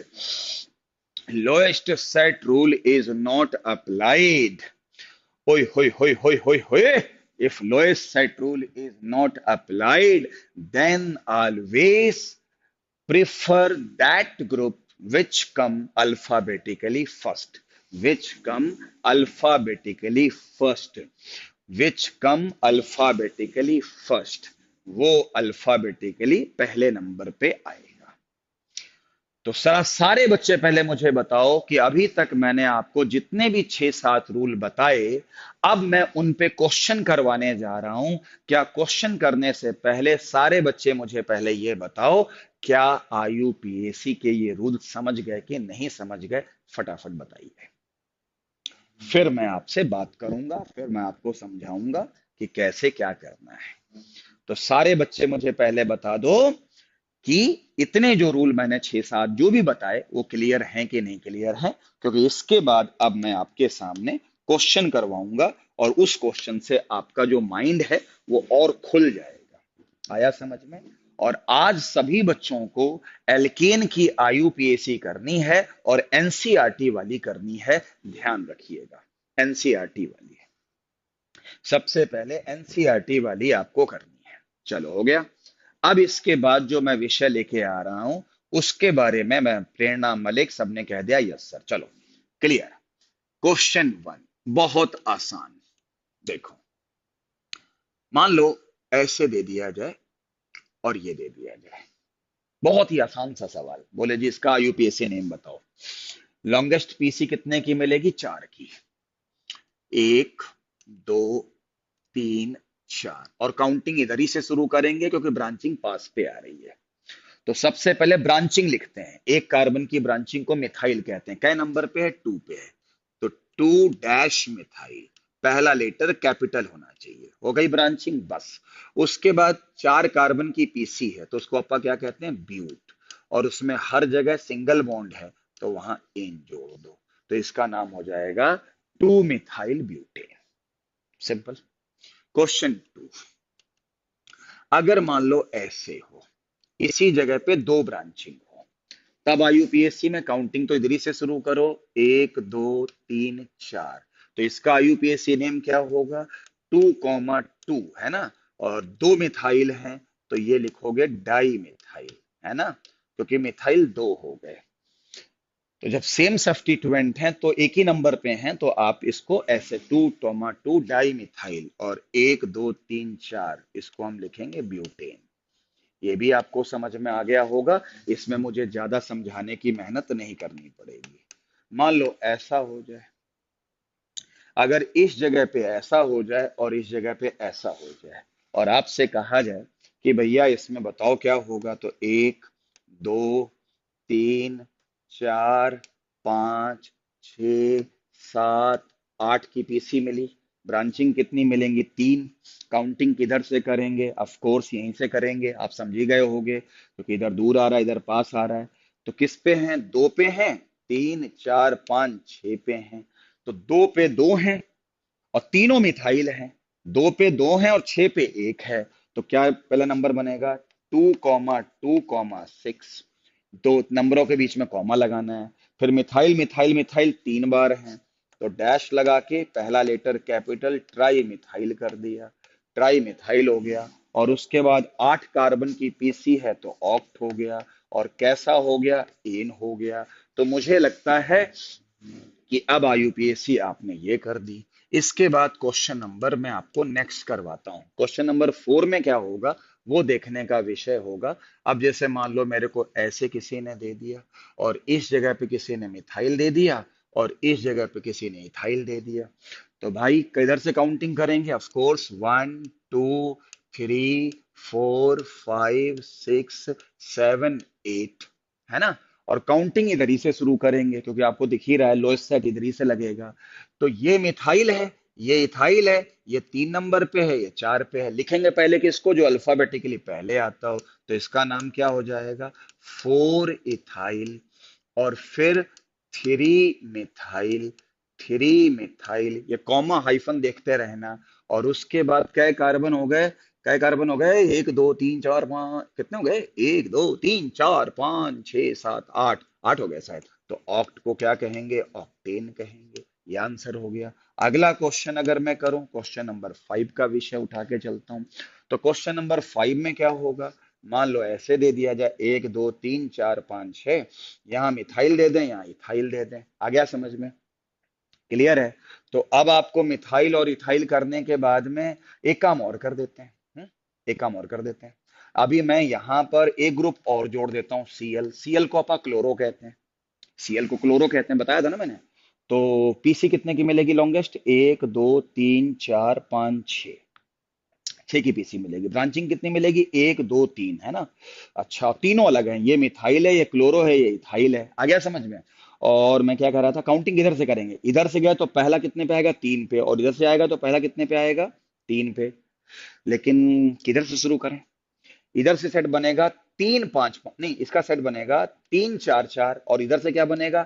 lowest set rule is not applied. Hoi, hoi, hoi, hoi, hoi, hoi. If lowest set rule is not applied, then always prefer that group which come alphabetically first, which come alphabetically first, which come alphabetically first, वो alphabetically पहले number पे आएगा। तो सारे बच्चे पहले मुझे बताओ कि अभी तक मैंने आपको जितने भी 6-7 रूल बताए, अब मैं उन पे क्वेश्चन करवाने जा रहा हूं। क्या क्वेश्चन करने से पहले सारे बच्चे मुझे पहले ये बताओ, क्या आईयूपीएसी के ये रूल समझ गए कि नहीं समझ गए? फटाफट बताइए, फिर मैं आपसे बात करूंगा, फिर मैं आपको समझाऊंगा कि कैसे क्या करना है। तो सारे बच्चे मुझे पहले बता दो कि इतने जो रूल मैंने 6-7 जो भी बताए वो क्लियर हैं कि नहीं क्लियर हैं। क्योंकि इसके बाद अब मैं आपके सामने क्वेश्चन करवाऊंगा और उस क्वेश्चन से आपका जो माइंड है वो और खुल जाएगा। आया समझ में? और आज सभी बच्चों को एल्केन की आईयूपीएसी करनी है और एनसीईआरटी वाली करनी है। ध्यान रखिएगा, एनसीईआरटी वाली है सबसे पहले, एनसीईआरटी वाली आपको करनी है। चलो हो गया। अब इसके बाद जो मैं विषय लेके आ रहा हूं उसके बारे में मैं, प्रेरणा, मलिक, सबने कह दिया यस सर। चलो क्लियर। क्वेश्चन 1 बहुत आसान। देखो, मान लो ऐसे दे दिया जाए और ये दे दिया जाए। बहुत ही आसान सा सवाल। बोले जी इसका यूपीएससी नेम बताओ। लॉन्गेस्ट पीसी कितने की मिलेगी? 4 की। 1 2 3 4, और काउंटिंग इधर ही से शुरू करेंगे क्योंकि ब्रांचिंग पास पे आ रही है। तो सबसे पहले ब्रांचिंग लिखते हैं। एक कार्बन की ब्रांचिंग को मिथाइल कहते हैं। कै नंबर पे है? 2 पे है। तो 2 डैश मिथाइल, पहला लेटर कैपिटल होना चाहिए। हो गई ब्रांचिंग, बस। उसके बाद 4 कार्बन की पीसी है तो उसको अपा क्या कहते हैं? ब्यूट। और उसमें हर जगह सिंगल बॉन्ड है तो वहां एन जोड़ दो। तो इसका नाम हो जाएगा 2 मिथाइल ब्यूटेन। सिंपल। क्वेश्चन 2, अगर मान लो ऐसे हो, इसी जगह पे 2 ब्रांचिंग हो, तब आईयूपीएससी में काउंटिंग तो इधर ही से शुरू करो। 1 2 3 4। तो इसका आईयूपीएससी नेम क्या होगा? 2 2 है ना। और 2 मिथाइल हैं तो ये लिखोगे डाई मिथाइल, है ना, क्योंकि मिथाइल 2 हो गए। तो जब सेम सब्स्टिट्यूएंट हैं तो एक ही नंबर पे हैं, तो आप इसको ऐसे 2 डाई मिथाइल, और 1 2 3 4 इसको हम लिखेंगे ब्यूटेन। ये भी आपको समझ में आ गया होगा। इसमें मुझे ज्यादा समझाने की मेहनत नहीं करनी पड़ेगी। मान लो ऐसा हो जाए, अगर इस जगह पे ऐसा हो जाए और इस जगह पे ऐसा हो जाए, और आपसे कहा जाए कि भैया इसमें बताओ क्या होगा, तो 1 2 3 4 5 6 7 8 की पीसी मिली। ब्रांचिंग कितनी मिलेंगी? 3। काउंटिंग किधर से करेंगे? ऑफ कोर्स यहीं से करेंगे, आप समझ ही गए होंगे, क्योंकि इधर दूर आ रहा है, इधर पास आ रहा है। तो किस पे हैं? 2 पे हैं, 3 4 5 6 पे हैं। तो 2 पे 2 हैं और तीनों मिथाइल हैं। 2 पे 2 हैं और 6 पे 1 है। तो क्या पहला नंबर बनेगा? 2 2 6। दो नंबरों के बीच में कॉमा लगाना है। फिर मिथाइल मिथाइल मिथाइल 3 बार हैं, तो डैश लगा के पहला लेटर कैपिटल ट्राई मिथाइल कर दिया, ट्राई मिथाइल हो गया। और उसके बाद 8 कार्बन की पीसी है तो ऑक्ट हो गया। और कैसा हो गया? एन हो गया। तो मुझे लगता है कि अब आईयूपीएसी आपने ये कर दी। इसके बाद क्वेश्चन नंबर मैं आपको नेक्स्ट करवाता हूँ। क्वेश्चन नंबर 4 में क्या होगा वो देखने का विषय होगा। अब जैसे मान लो मेरे को ऐसे किसी ने दे दिया, और इस जगह पे किसी ने मिथाइल दे दिया, और इस जगह पे किसी ने इथाइल दे दिया। तो भाई किधर से काउंटिंग करेंगे? ऑफ कोर्स 1 2 3 4 5 6 7 8, है ना। और काउंटिंग इधर ही से शुरू करेंगे, क्योंकि आपको दिख ही रहा है लोएस्ट सेट इधर ही से लगेगा। तो ये मिथाइल है, ये इथाइल है, ये 3 नंबर पे है, ये 4 पे है। लिखेंगे पहले किसको? जो अल्फाबेटिकली पहले आता हो। तो इसका नाम क्या हो जाएगा? 4 इथाइल। और फिर 3 मिथाइल, 3 मिथाइल, ये कॉमा हाइफन देखते रहना। और उसके बाद कै कार्बन हो गए? कै कार्बन हो गए? 1 2 3 4 5, कितने हो गए? 1 2 3 4 5 6 7 8, 8 हो गए शायद। तो ऑक्ट को क्या कहेंगे? ऑक्टेन कहेंगे। ये आंसर हो गया। अगला क्वेश्चन अगर मैं करूं, क्वेश्चन नंबर 5 का विषय उठा के चलता हूं। तो क्वेश्चन नंबर 5 में क्या होगा? मान लो ऐसे दे दिया जाए 1 2 3 4 5 6, यहाँ मिथाइल दे दें, यहाँ इथाइल दे दें। आ गया समझ में? क्लियर है? तो अब आपको मिथाइल और इथाइल करने के बाद में एक काम और कर देते हैं। एक काम और कर देते हैं। अभी मैं यहाँ पर एक ग्रुप और जोड़ देता हूँ, सीएल। सीएल को अपन क्लोरो कहते हैं। सीएल को क्लोरो कहते हैं, बताया था ना मैंने। तो पीसी कितने की मिलेगी लॉन्गेस्ट? 1 2 3 4 5 6, 6 की पीसी मिलेगी। ब्रांचिंग कितनी मिलेगी? 1 2 3, है ना। अच्छा, तीनों अलग हैं, ये मिथाइल है, ये क्लोरो है, ये इथाइल है। आ गया समझ में? और मैं क्या कर रहा था, काउंटिंग इधर से करेंगे। इधर से गया तो पहला कितने पे आएगा? 3 पे। और इधर से आएगा तो पहला कितने पे आएगा? 3 पे। लेकिन किधर से शुरू करें? इधर से सेट बनेगा 3 5 5, नहीं, इसका सेट बनेगा 3 4 4। और इधर से क्या बनेगा?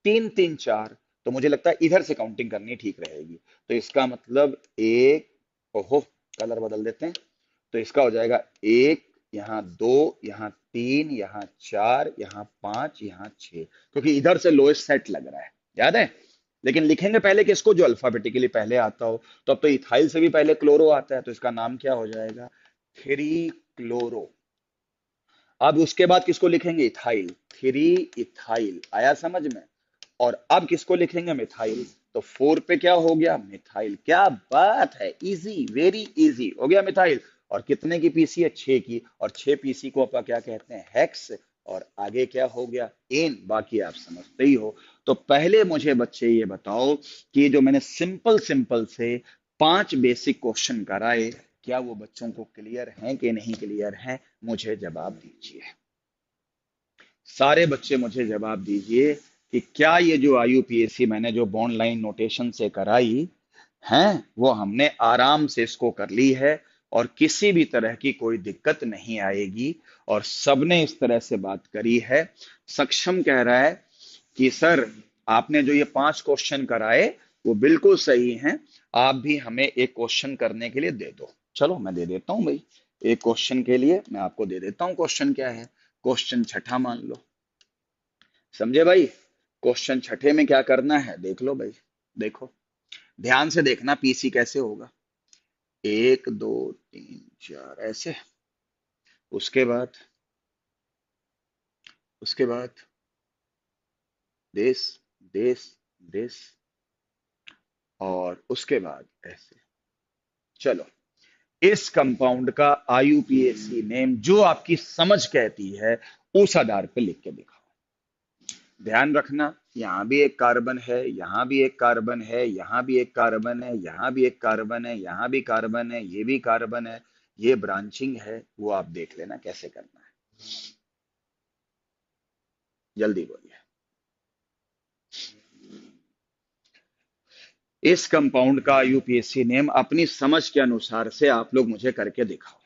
3 3 4। तो मुझे लगता है इधर से काउंटिंग करनी ठीक रहेगी। तो इसका मतलब एक, ओहो, कलर बदल देते हैं। तो इसका हो जाएगा 1, यहाँ 2, यहाँ 3, यहाँ 4, यहाँ 5, यहाँ 6, क्योंकि इधर से लोएस्ट सेट लग रहा है। याद है? लेकिन लिखेंगे पहले किसको? जो अल्फाबेटिकली पहले आता हो। तो अब तो इथाइल से भी पहले क्लोरो आता है, तो इसका नाम क्या हो जाएगा? 3 क्लोरो। अब उसके बाद किसको लिखेंगे? इथाइल। 3 इथाइल। आया समझ में? और अब किसको लिखेंगे? मिथाइल। तो 4 पे क्या हो गया? मिथाइल। क्या बात है, इजी, वेरी इजी हो गया मिथाइल। और कितने की पीसी है? 6 की। और 6 पीसी को अपन क्या कहते हैं? हेक्स। और आगे क्या हो गया? एन। बाकी आप समझते ही हो। तो पहले मुझे बच्चे ये बताओ कि जो मैंने सिंपल सिंपल से 5 बेसिक क्वेश्चन कराए, क्या वो बच्चों को क्लियर हैं कि नहीं क्लियर हैं? मुझे जवाब दीजिए। सारे बच्चे मुझे जवाब दीजिए कि क्या ये जो आईयूपीएसी मैंने जो बॉन्ड लाइन नोटेशन से कराई हैं, वो हमने आराम से इसको कर ली है, और किसी भी तरह की कोई दिक्कत नहीं आएगी। और सबने इस तरह से बात करी है। सक्षम कह रहा है कि सर, आपने जो ये 5 क्वेश्चन कराए वो बिल्कुल सही हैं, आप भी हमें एक क्वेश्चन करने के लिए दे दो। चलो मैं दे देता हूं भाई। एक क्वेश्चन के लिए मैं आपको दे देता हूं। क्वेश्चन क्या है? क्वेश्चन छठा मान लो। समझे भाई? क्वेश्चन छठे में क्या करना है देख लो भाई। देखो, ध्यान से देखना पीसी कैसे होगा। 1 2 3 4 ऐसे। उसके बाद, उसके बाद दिस, दिस, दिस, और उसके बाद ऐसे। चलो, इस कंपाउंड का आईयूपीएसी नेम जो आपकी समझ कहती है उस आधार पे लिख के दिखाओ। ध्यान रखना, यहां भी एक कार्बन है, यहां भी एक कार्बन है, यहां भी एक कार्बन है, यहां भी एक कार्बन है, यहां भी कार्बन है, ये भी कार्बन है। ये ब्रांचिंग है, वो आप देख लेना कैसे करना है। जल्दी बोलिए। इस कंपाउंड का यूपीएससी नेम अपनी समझ के अनुसार से आप लोग मुझे करके दिखाओ।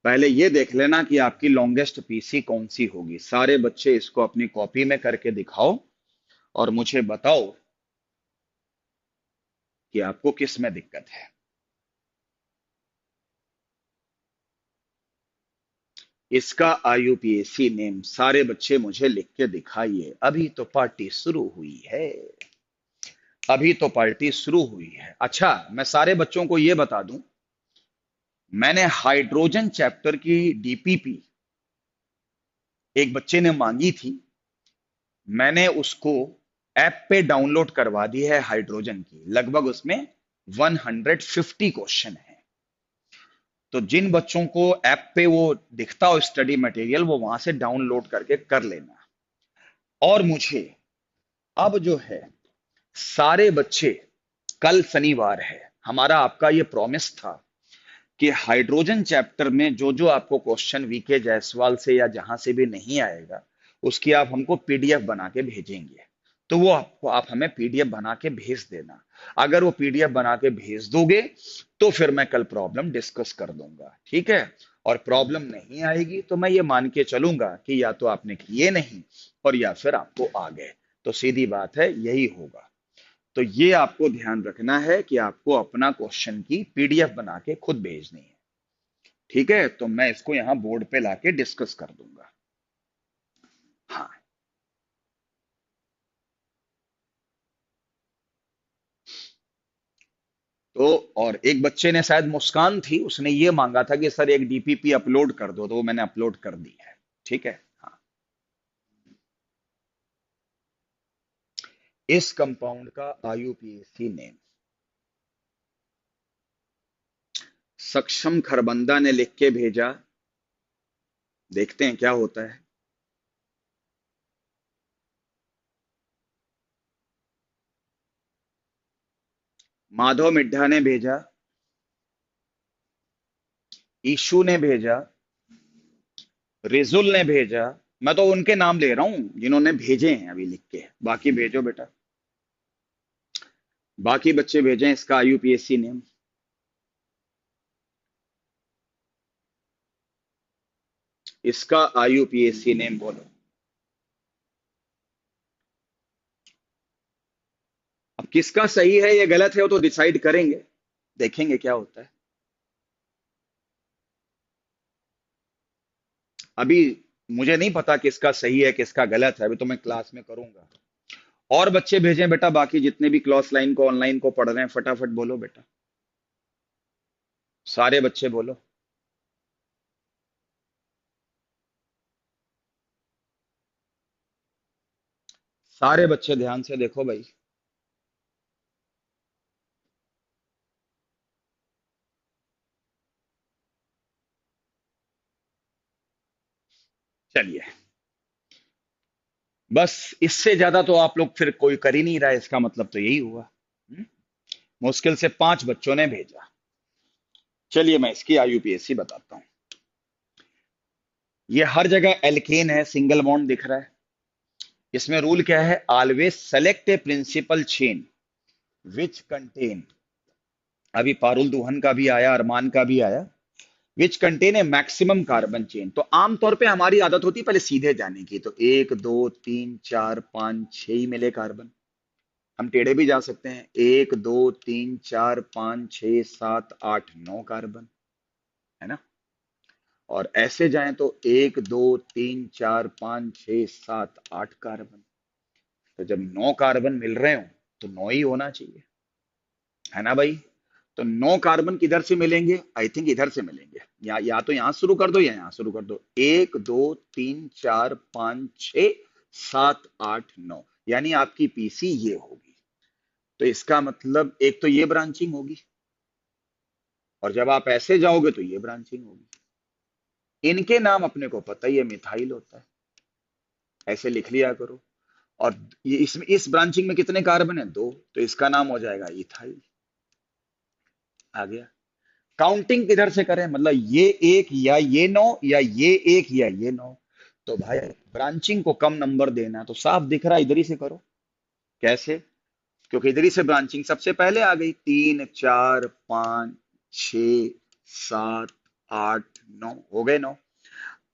पहले ये देख लेना कि आपकी लॉन्गेस्ट पीसी कौन सी होगी। सारे बच्चे इसको अपनी कॉपी में करके दिखाओ और मुझे बताओ कि आपको किस में दिक्कत है। इसका आईयूपीएसी नेम सारे बच्चे मुझे लिख के दिखाइए। अभी तो पार्टी शुरू हुई है, अभी तो पार्टी शुरू हुई है। अच्छा, मैं सारे बच्चों को ये बता दूं, मैंने हाइड्रोजन चैप्टर की डीपीपी एक बच्चे ने मांगी थी, मैंने उसको ऐप पे डाउनलोड करवा दी है हाइड्रोजन की। लगभग उसमें 150 क्वेश्चन है। तो जिन बच्चों को ऐप पे वो दिखता हो स्टडी मटेरियल, वो वहां से डाउनलोड करके कर लेना। और मुझे अब जो है, सारे बच्चे, कल शनिवार है, हमारा आपका ये प्रॉमिस था कि हाइड्रोजन चैप्टर में जो जो आपको क्वेश्चन वीके जायसवाल से या जहां से भी नहीं आएगा, उसकी आप हमको पीडीएफ बना के भेजेंगे। तो वो आपको, आप हमें पीडीएफ बना के भेज देना। अगर वो पीडीएफ बना के भेज दोगे तो फिर मैं कल प्रॉब्लम डिस्कस कर दूंगा, ठीक है। और प्रॉब्लम नहीं आएगी तो मैं ये मान के चलूंगा कि या तो आपने किए नहीं और या फिर आपको आ गए। तो सीधी बात है, यही होगा। तो ये आपको ध्यान रखना है कि आपको अपना क्वेश्चन की पीडीएफ बना के खुद भेजनी है, ठीक है। तो मैं इसको यहां बोर्ड पे लाके डिस्कस कर दूंगा। हाँ, तो और एक बच्चे ने, शायद मुस्कान थी, उसने ये मांगा था कि सर एक डीपीपी अपलोड कर दो, तो वो मैंने अपलोड कर दी है, ठीक है। हाँ, इस कंपाउंड का आईयूपीएसी नेम सक्षम खरबंदा ने लिख के भेजा। देखते हैं क्या होता है। माधव मिड्ढा ने भेजा, ईशु ने भेजा, रिजुल ने भेजा। मैं तो उनके नाम ले रहा हूं जिन्होंने भेजे हैं अभी लिख के। बाकी भेजो बेटा, बाकी बच्चे भेजें इसका आईयूपीएसी नेम। इसका आईयूपीएसी नेम बोलो। अब किसका सही है या गलत है वो तो डिसाइड करेंगे, देखेंगे क्या होता है। अभी मुझे नहीं पता किसका सही है किसका गलत है, अभी तो मैं क्लास में करूंगा। और बच्चे भेजें बेटा, बाकी जितने भी क्लास लाइन को ऑनलाइन को पढ़ रहे हैं, फटाफट बोलो बेटा, सारे बच्चे बोलो। सारे बच्चे ध्यान से देखो भाई। चलिए, बस इससे ज्यादा तो आप लोग फिर कोई कर ही नहीं रहा है, इसका मतलब तो यही हुआ। हम्म? मुश्किल से 5 बच्चों ने भेजा। चलिए मैं इसकी आईयूपीएसी बताता हूँ। ये हर जगह एल्केन है, सिंगल बॉन्ड दिख रहा है। इसमें रूल क्या है? Always select a principal chain which contain, अभी पारुल दुहन का भी आया, अरमान का भी आया, which contain a maximum carbon chain. तो आमतौर पे हमारी आदत होती है पहले सीधे जाने की, तो 1 2 3 4 5 6 ही मिले कार्बन। हम टेढ़े भी जा सकते हैं, 1 2 3 4 5 6 7 8 9 कार्बन, है ना। और ऐसे जाएं तो 1 2 3 4 5 6 7 8 कार्बन। तो जब 9 कार्बन मिल रहे हो तो 9 ही होना चाहिए, है ना भाई। तो 9 कार्बन किधर से मिलेंगे? आई थिंक इधर से मिलेंगे। या तो यहां शुरू कर दो या यहां शुरू कर दो। 1 2 3 4 5 6 7, 8, 9, यानी आपकी पीसी ये होगी। तो इसका मतलब एक तो ये ब्रांचिंग होगी, और जब आप ऐसे जाओगे तो ये ब्रांचिंग होगी। इनके नाम अपने को पता ही है, मिथाइल होता है, ऐसे लिख लिया करो। और ये इसमें इस ब्रांचिंग में कितने कार्बन है? दो, तो इसका नाम हो जाएगा इथाइल। आ गया। काउंटिंग किधर से करें, मतलब ये एक या ये नौ, या ये एक या ये नौ। तो भाई ब्रांचिंग को कम नंबर देना है, तो साफ दिख रहा है, इधर ही से करो। कैसे? क्योंकि इधर ही से ब्रांचिंग सबसे पहले आ गई। 3, 4, 5, 6, 7, 8, 9, हो गए 9।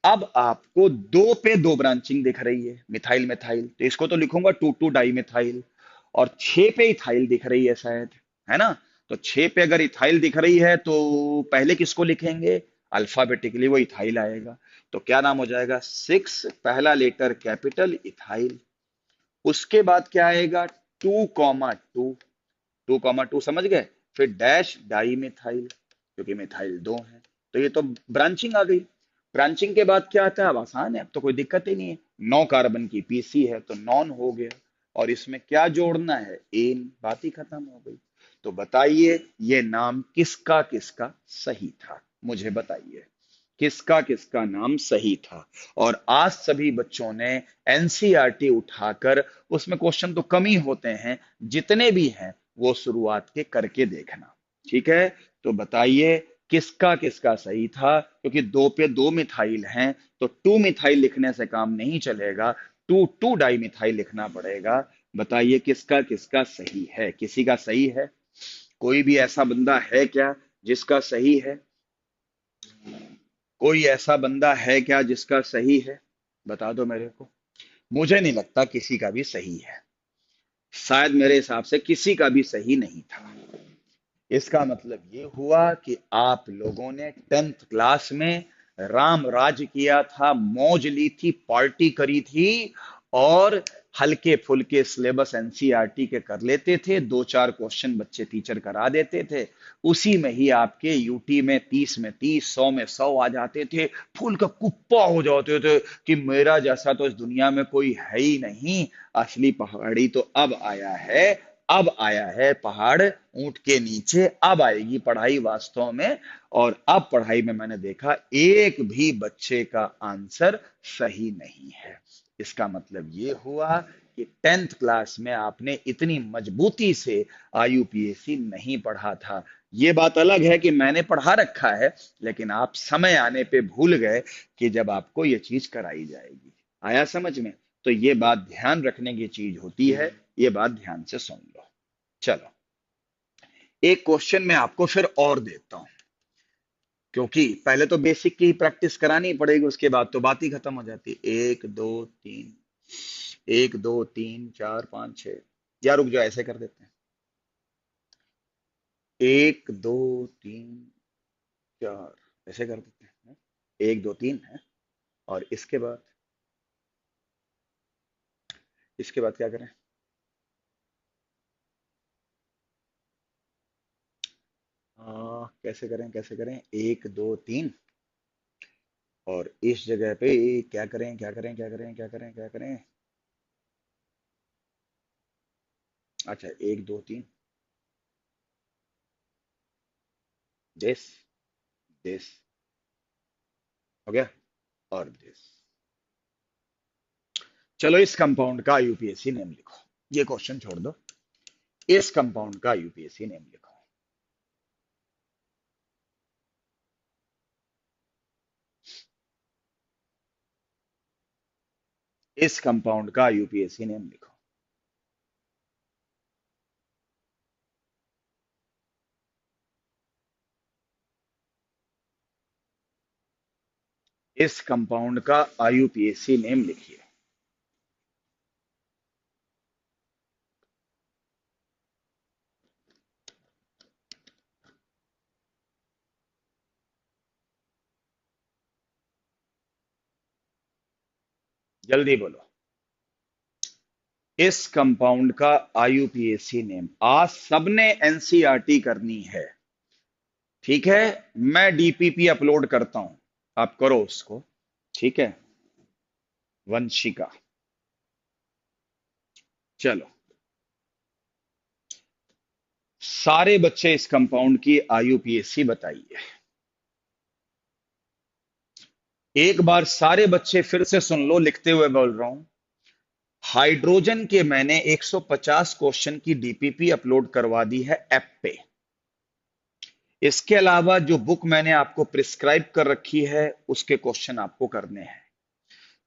अब आपको दो पे दो ब्रांचिंग दिख रही है, मिथाइल मिथाइल, तो इसको तो लिखूंगा 2,2 डाई मिथाइल। और 6 पे इथाइल दिख रही है शायद, है ना? तो 6 पे अगर इथाइल दिख रही है तो पहले किसको लिखेंगे? अल्फाबेटिकली वो इथाइल आएगा। तो क्या नाम हो जाएगा? 6, पहला लेटर कैपिटल इथाइल। उसके बाद क्या आएगा? 2,2, 2,2 समझ गए? फिर डैश डाई मिथाइल, क्योंकि मिथाइल दो है। तो ये तो ब्रांचिंग आ गई। ब्रांचिंग के बाद क्या आता है? अब आसान है, अब तो कोई दिक्कत ही नहीं है। 9 कार्बन की पीसी है तो नॉन हो गया। और इसमें क्या जोड़ना है? एन, बात ही खत्म हो गई। तो बताइए ये नाम किसका किसका सही था, मुझे बताइए किसका किसका नाम सही था। और आज सभी बच्चों ने एनसीईआरटी उठाकर, उसमें क्वेश्चन तो कम ही होते हैं, जितने भी हैं वो शुरुआत के करके देखना। ठीक है? तो बताइए किसका किसका सही था, क्योंकि दो पे दो मिथाइल हैं, तो 2 मिथाइल लिखने से काम नहीं चलेगा, 2,2 डाई मिथाइल लिखना पड़ेगा। बताइए किसका किसका सही है? किसी का सही है? कोई भी ऐसा बंदा है क्या जिसका सही है? कोई ऐसा बंदा है क्या जिसका सही है? बता दो मेरे को। मुझे नहीं लगता किसी का भी सही है। शायद मेरे हिसाब से किसी का भी सही नहीं था। इसका मतलब ये हुआ कि आप लोगों ने 10th क्लास में राम राज किया था, मौज ली थी, पार्टी करी थी, और हल्के फुल्के सिलेबस एनसीईआरटी के कर लेते थे, दो चार क्वेश्चन बच्चे टीचर करा देते थे, उसी में ही आपके यूटी में 30 में 30, 100 में 100 आ जाते थे, फूल का कुप्पा हो जाते थे कि मेरा जैसा तो इस दुनिया में कोई है ही नहीं। असली पहाड़ी तो अब आया है, अब आया है पहाड़ ऊंट के नीचे, अब आएगी पढ़ाई वास्तव में। और अब पढ़ाई में मैंने देखा एक भी बच्चे का आंसर सही नहीं है। इसका मतलब ये हुआ कि 10th क्लास में आपने इतनी मजबूती से आईयूपीएसी नहीं पढ़ा था। ये बात अलग है कि मैंने पढ़ा रखा है, लेकिन आप समय आने पे भूल गए कि जब आपको ये चीज कराई जाएगी। आया समझ में? तो ये बात ध्यान रखने की चीज होती है, ये बात ध्यान से सुन लो। चलो, एक क्वेश्चन मैं आपको फिर और देता हूं, क्योंकि पहले तो बेसिक की प्रैक्टिस करानी पड़ेगी, उसके बाद तो बात ही खत्म हो जाती है। 1, 2, 3, 1, 2, 3, 4, 5, 6। या रुक जाओ, ऐसे कर देते हैं। 1, 2, 3, 4, ऐसे कर देते हैं। 1, 2, 3 है। और इसके बाद क्या करें? कैसे करें, कैसे करें? 1, 2, 3। और इस जगह पे क्या करें, क्या करें, क्या करें, क्या करें, क्या करें? अच्छा, 1, 2, 3। दिस, दिस हो गया, और दिस। चलो, इस कंपाउंड का यूपीएससी नेम लिखो। ये क्वेश्चन छोड़ दो, इस कंपाउंड का यूपीएससी नेम लिखो। इस कंपाउंड का यूपीएससी नेम लिखो। इस कंपाउंड का आईयूपीएससी नेम लिखिए। जल्दी बोलो। इस कंपाउंड का आईयूपीएससी नेम। आज सबने एनसीईआरटी करनी है, ठीक है? मैं डीपीपी अपलोड करता हूं, आप करो उसको। ठीक है? वंशिका। चलो, सारे बच्चे इस कंपाउंड की आईयूपीएसी बताइए। एक बार सारे बच्चे फिर से सुन लो, लिखते हुए बोल रहा हूं। हाइड्रोजन के मैंने 150 क्वेश्चन की डीपीपी अपलोड करवा दी है ऐप पे। इसके अलावा जो बुक मैंने आपको प्रिस्क्राइब कर रखी है उसके क्वेश्चन आपको करने हैं।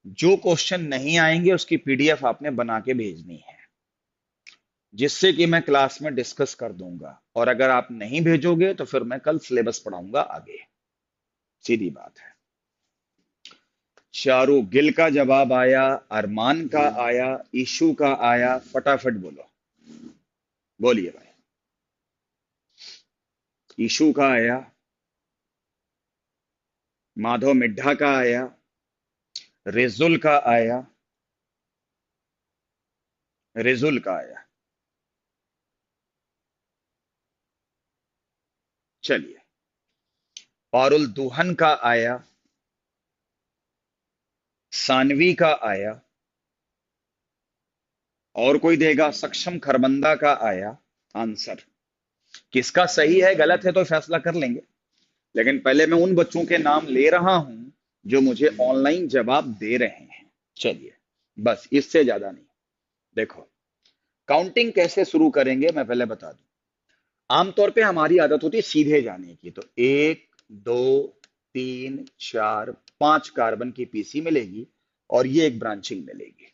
जो क्वेश्चन नहीं आएंगे उसकी पीडीएफ आपने बना के भेजनी है, जिससे कि मैं क्लास में डिस्कस कर दूंगा। और अगर आप नहीं भेजोगे तो फिर मैं कल सिलेबस पढ़ाऊंगा आगे। सीधी बात है। चारू गिल का जवाब आया, अरमान का आया, ईशू का आया। फटाफट बोलो, बोलिए भाई। ईशू का आया, माधव मिड्ढा का आया, रेजुल का आया, रेजुल का आया। चलिए, पारुल दुहन का आया, सानवी का आया। और कोई देगा? सक्षम खरबंदा का आया आंसर। किसका सही है गलत है तो फैसला कर लेंगे, लेकिन पहले मैं उन बच्चों के नाम ले रहा हूं जो मुझे ऑनलाइन जवाब दे रहे हैं। चलिए, बस इससे ज्यादा नहीं। देखो, काउंटिंग कैसे शुरू करेंगे मैं पहले बता दूं। आमतौर पे हमारी आदत होती है सीधे जाने की, तो 1 2 3 4 5 कार्बन की पीसी मिलेगी और ये एक ब्रांचिंग मिलेगी।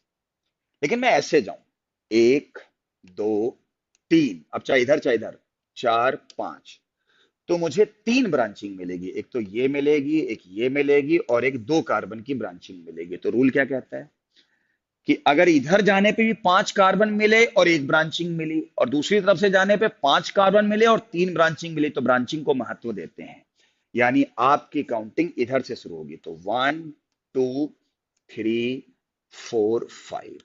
लेकिन मैं ऐसे जाऊं, 1 2 3, अब चाहे इधर चाहे इधर, 4 5, तो मुझे 3 ब्रांचिंग मिलेगी। एक तो ये मिलेगी, एक ये मिलेगी और एक 2 कार्बन की ब्रांचिंग मिलेगी। तो रूल क्या कहता है कि अगर इधर जाने पे भी 5 कार्बन मिले और एक ब्रांचिंग मिली, और दूसरी तरफ से जाने पे 5 कार्बन मिले और 3 ब्रांचिंग मिली, तो ब्रांचिंग को महत्व देते हैं। यानी आपकी काउंटिंग इधर से शुरू होगी। तो 1 2 3 4 5।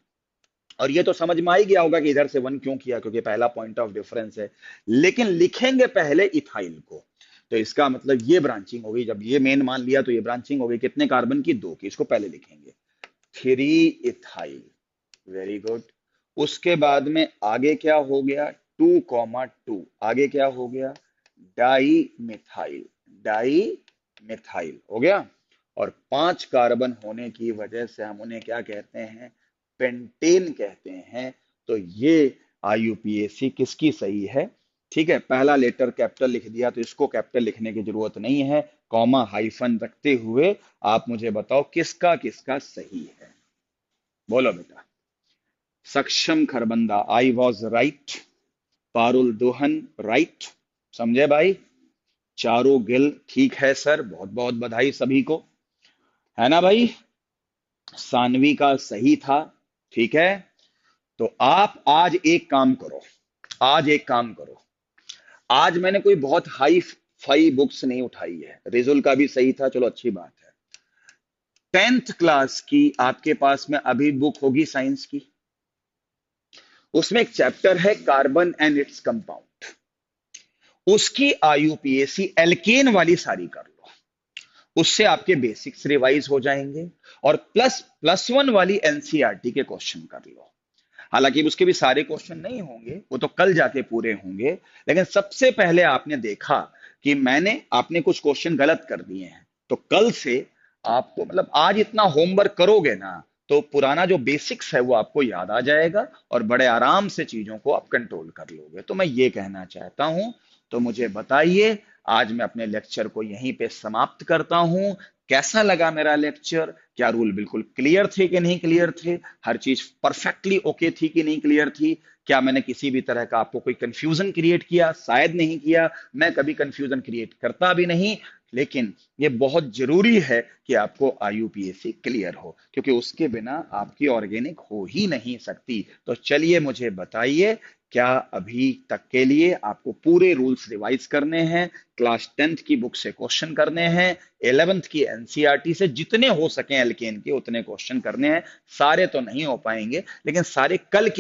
और ये तो समझ में आ ही गया होगा कि इधर से 1 क्यों किया, क्योंकि पहला पॉइंट ऑफ डिफरेंस है। लेकिन लिखेंगे पहले इथाइल को, तो इसका मतलब ये ब्रांचिंग होगी। जब ये मेन मान लिया तो ये ब्रांचिंग होगी कितने कार्बन की? 2 की। इसको पहले लिखेंगे 3 इथाइल। Very good. उसके बाद में आगे क्या हो गया? 2 2। आगे क्या हो गया? Di methyl. डाई मिथाइल हो गया। और 5 कार्बन होने की वजह से हम उन्हें क्या कहते हैं? पेंटेन कहते हैं। तो ये आईयूपीएसी किसकी सही है? ठीक है, पहला लेटर कैपिटल लिख दिया तो इसको कैपिटल लिखने की जरूरत नहीं है। कॉमा हाइफन रखते हुए आप मुझे बताओ किसका किसका सही है। बोलो बेटा। सक्षम Kharbanda, I was right. Parul दोहन, राइट। समझे भाई? चारू गिल, ठीक है सर, बहुत बहुत बधाई सभी को, है ना भाई? सानवी का सही था, ठीक है। तो आप आज एक काम करो, आज एक काम करो। आज मैंने कोई बहुत हाई फाई बुक्स नहीं उठाई है। रिजुल का भी सही था, चलो अच्छी बात है। 10th क्लास की आपके पास में अभी बुक होगी साइंस की, उसमें एक चैप्टर है कार्बन एंड इट्स कंपाउंड। उसकी आईयूपीएसी एल्केन वाली सारी कर लो, उससे आपके बेसिक्स रिवाइज हो जाएंगे। और प्लस प्लस वन वाली एनसीईआरटी के क्वेश्चन कर लो। हालांकि उसके भी सारे क्वेश्चन नहीं होंगे, वो तो कल जाके पूरे होंगे। लेकिन सबसे पहले आपने देखा कि मैंने आपने कुछ क्वेश्चन गलत कर दिए हैं, तो कल से आपको मतलब आज इतना होमवर्क करोगे ना, तो पुराना जो बेसिक्स है वो आपको याद आ जाएगा और बड़े आराम से चीजों को आप कंट्रोल कर लोगे। तो मैं ये कहना चाहता हूं। तो मुझे बताइए, आज मैं अपने लेक्चर को यहीं पे समाप्त करता हूं। कैसा लगा मेरा लेक्चर? क्या रूल बिल्कुल क्लियर थे कि नहीं क्लियर थे? हर चीज परफेक्टली ओके थी कि नहीं क्लियर थी? क्या मैंने किसी भी तरह का आपको कोई कंफ्यूजन क्रिएट किया? शायद नहीं किया। मैं कभी कंफ्यूजन क्रिएट करता भी नहीं। लेकिन ये बहुत जरूरी है कि आपको आईयूपीएसी क्लियर हो, क्योंकि उसके बिना आपकी ऑर्गेनिक हो ही नहीं सकती। तो चलिए मुझे बताइए, क्या अभी तक के लिए आपको पूरे रूल्स रिवाइज करने हैं? क्लास 10th की बुक से क्वेश्चन करने हैं, 11th की एनसीईआरटी से जितने हो सके एल्केन के उतने क्वेश्चन करने हैं। सारे तो नहीं हो पाएंगे, लेकिन सारे कल